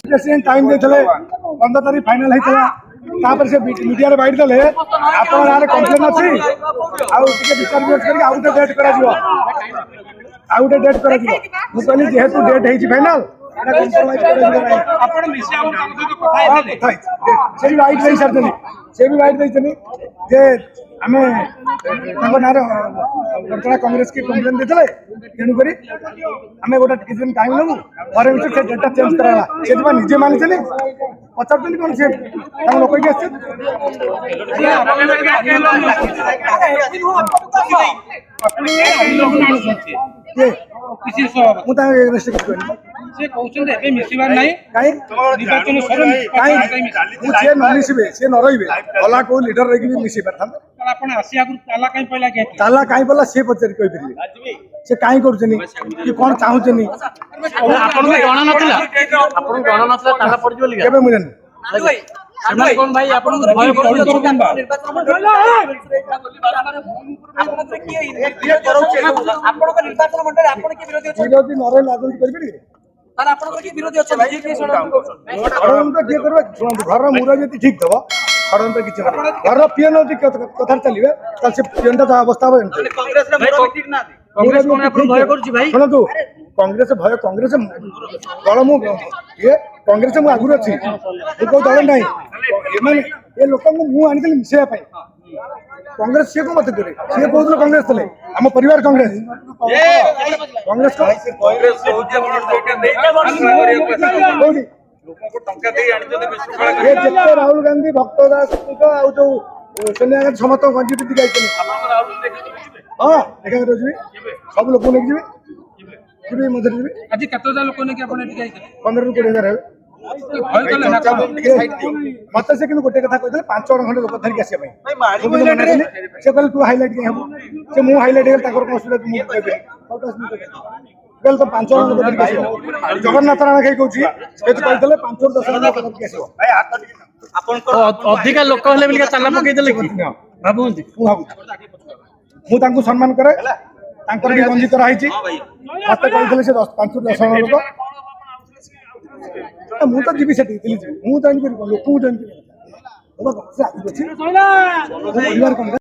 president time देते 15 तारीख final होता से मीडिया बैठ देले आप कम्प्लेन अच्छी विचार विमर्श कर डेट कर डेट कर कहली जेहेतु डेट है फाइनल से भी वाइट दे सारी से भी वाइट देते जे आम ना वर्तमान कांग्रेस की कम्प्लेन देते तेणुक आम गोटे किसी दिन टाइम नबू घर भर से डेटा चेंज कराला से निजे मानी पचार कौन से लोक सी न रे गला कौ लीडर रही मिसी पार ताला कहीं पड़ा सी पचार कही से कहीं कि कौन चाहूँ विरोधी नरे राजनीति घर मुरब्बी ठीक थो षड्यंत्र किसी घर पीएन कथा चलिए पीएन अवस्था शुणु कांग्रेस भय कांग्रेस दल मुझे कांग्रेस मुझे आगुरी अच्छी कौ दल ना ये लोक मुझे मिसेवाई कांग्रेस सी को मत करे सी कहते कांग्रेस थे आम परिवार कांग्रेस कांग्रेस राहुल गांधी भक्त दास जो सोनिया गांधी समस्त गंजी पिटी गई हाँ देखा सब लोग लेके जी मधुर जी आज कतटा लोक ने 15 ରୁ 20,000 है मत से गोटे कथा कहते 5 जन खंडे लोक धरिक आसा से कहले तू हाइलाइट कहीं हम से मु हाइलाइट कौन असुविधा कहले तो 5 जन लोक धरिक आस जगन्नाथ राणा कहीं कहते 5 ରୁ 10 लोक धरिक आस अधिका लोक हेले ताला पकई देले कि भाबुंती मु सम्मान करे गंजी कराई मत कहते से 5 ରୁ 10 जन लोक मुझे जीवी से मुझे जॉइन कर लोक जॉइन कर